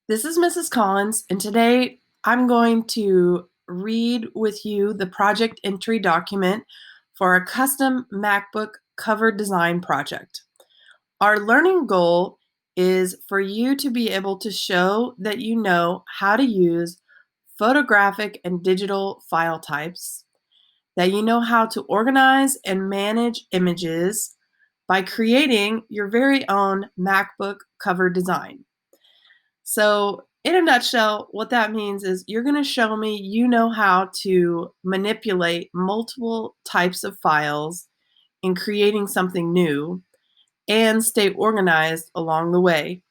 This is Mrs. Collins, and today I'm going to read with you the project entry document for a custom MacBook cover design project. Our learning goal is for you to be able to show that you know how to use photographic and digital file types, that you know how to organize and manage images by creating your very own MacBook cover design. So, in a nutshell, what that means is you're going to show me you know how to manipulate multiple types of files in creating something new and stay organized along the way.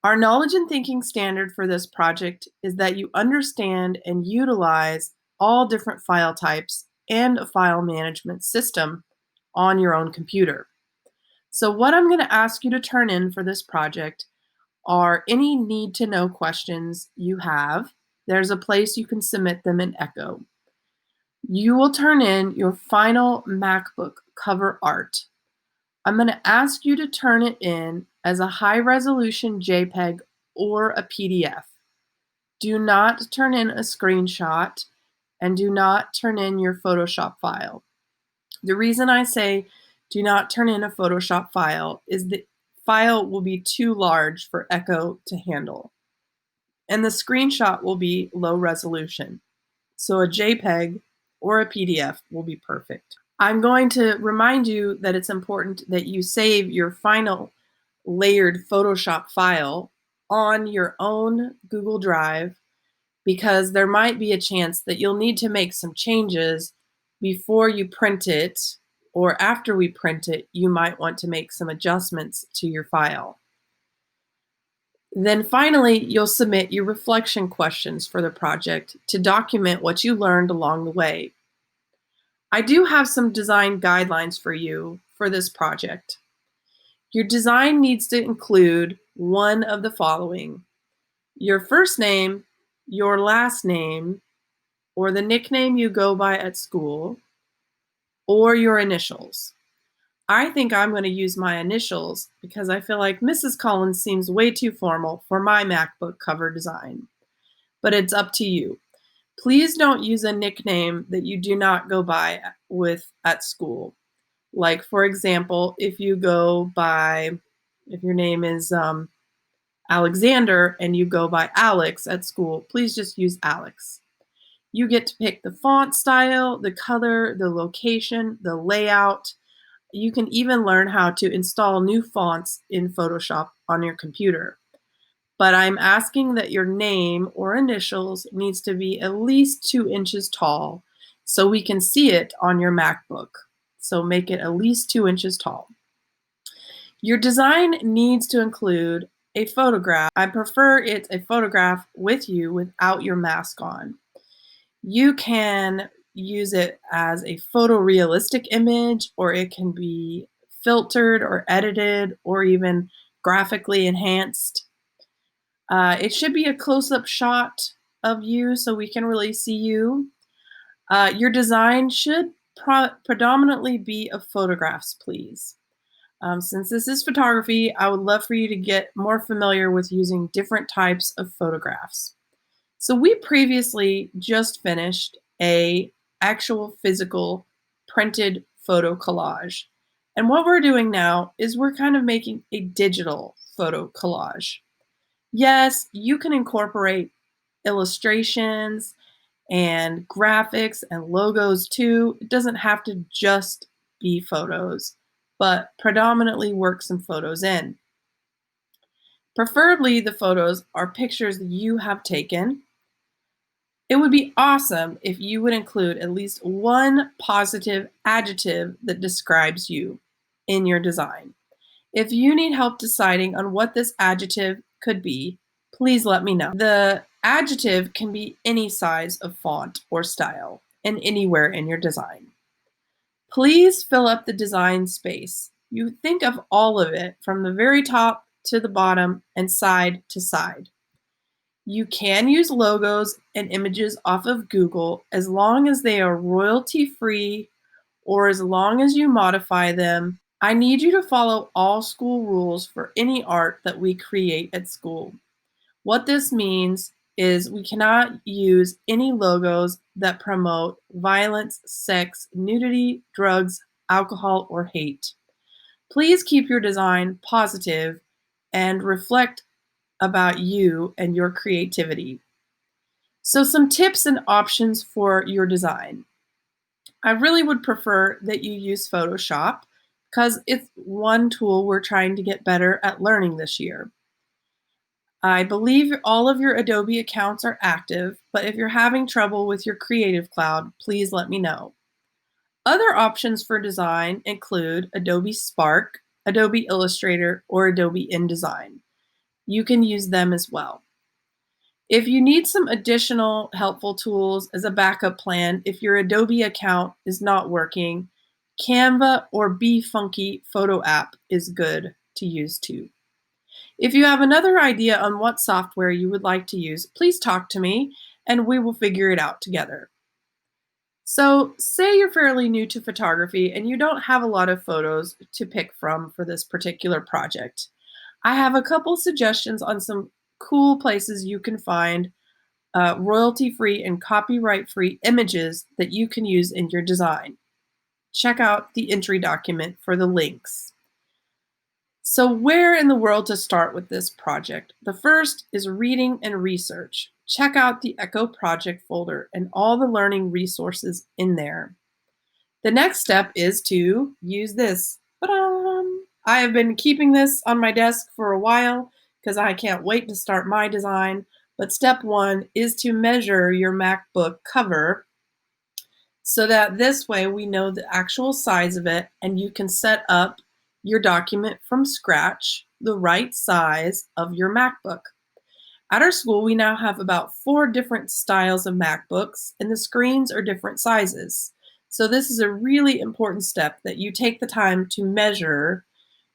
Our knowledge and thinking standard for this project is that you understand and utilize all different file types and a file management system on your own computer. So, what I'm going to ask you to turn in for this project are any need to know questions you have. There's a place you can submit them in Echo. You will turn in your final MacBook cover art. I'm going to ask you to turn it in as a high resolution JPEG or a PDF. Do not turn in a screenshot and do not turn in your Photoshop file. The reason I say do not turn in a Photoshop file is the file will be too large for Echo to handle, and the screenshot will be low resolution. So a JPEG or a PDF will be perfect. I'm going to remind you that it's important that you save your final layered Photoshop file on your own Google Drive, because there might be a chance that you'll need to make some changes before you print it, or after we print it, you might want to make some adjustments to your file. Then finally, you'll submit your reflection questions for the project to document what you learned along the way. I do have some design guidelines for you for this project. Your design needs to include one of the following: your first name, your last name, or the nickname you go by at school, or your initials. I think I'm going to use my initials because I feel like Mrs. Collins seems way too formal for my MacBook cover design, but it's up to you. Please don't use a nickname that you do not go by with at school. Like, for example, if your name is Alexander and you go by Alex at school, please just use Alex. You get to pick the font style, the color, the location, the layout. You can even learn how to install new fonts in Photoshop on your computer. But I'm asking that your name or initials needs to be at least 2 inches tall so we can see it on your MacBook. So make it at least 2 inches tall. Your design needs to include a photograph. I prefer it's a photograph with you without your mask on. You can use it as a photorealistic image, or it can be filtered or edited or even graphically enhanced. It should be a close-up shot of you so we can really see you. Your design should predominantly be of photographs, please. Since this is photography, I would love for you to get more familiar with using different types of photographs. So we previously just finished a actual physical printed photo collage. And what we're doing now is we're kind of making a digital photo collage. Yes, you can incorporate illustrations and graphics and logos too. It doesn't have to just be photos, but predominantly work some photos in. Preferably the photos are pictures that you have taken. It would be awesome if you would include at least one positive adjective that describes you in your design. If you need help deciding on what this adjective could be, please let me know. The adjective can be any size of font or style and anywhere in your design. Please fill up the design space. You think of all of it from the very top to the bottom and side to side. You can use logos and images off of Google as long as they are royalty-free or as long as you modify them. I need you to follow all school rules for any art that we create at school. What this means is we cannot use any logos that promote violence, sex, nudity, drugs, alcohol, or hate. Please keep your design positive and reflect about you and your creativity. So, some tips and options for your design. I really would prefer that you use Photoshop because it's one tool we're trying to get better at learning this year. I believe all of your Adobe accounts are active, but if you're having trouble with your Creative Cloud, please let me know. Other options for design include Adobe Spark, Adobe Illustrator, or Adobe InDesign. You can use them as well. If you need some additional helpful tools as a backup plan, if your Adobe account is not working, Canva or BeFunky Photo app is good to use too. If you have another idea on what software you would like to use, please talk to me and we will figure it out together. So, say you're fairly new to photography and you don't have a lot of photos to pick from for this particular project. I have a couple suggestions on some cool places you can find royalty-free and copyright-free images that you can use in your design. Check out the entry document for the links. So, where in the world to start with this project? The first is reading and research. Check out the Echo Project folder and all the learning resources in there. The next step is to use this. Ba-dum! I have been keeping this on my desk for a while because I can't wait to start my design. But step one is to measure your MacBook cover so that this way we know the actual size of it and you can set up your document from scratch, the right size of your MacBook. At our school, we now have about 4 different styles of MacBooks, and the screens are different sizes. So this is a really important step that you take the time to measure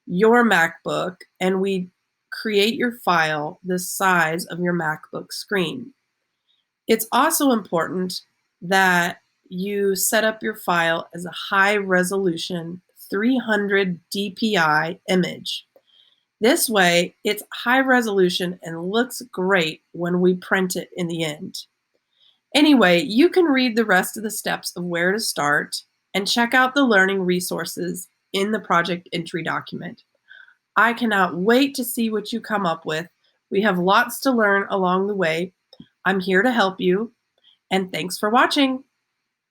your MacBook and we create your file the size of your MacBook screen. It's also important that you set up your file as a high resolution 300 dpi image. This way, it's high resolution and looks great when we print it in the end. Anyway, you can read the rest of the steps of where to start and check out the learning resources in the project entry document. I cannot wait to see what you come up with. We have lots to learn along the way. I'm here to help you, and thanks for watching.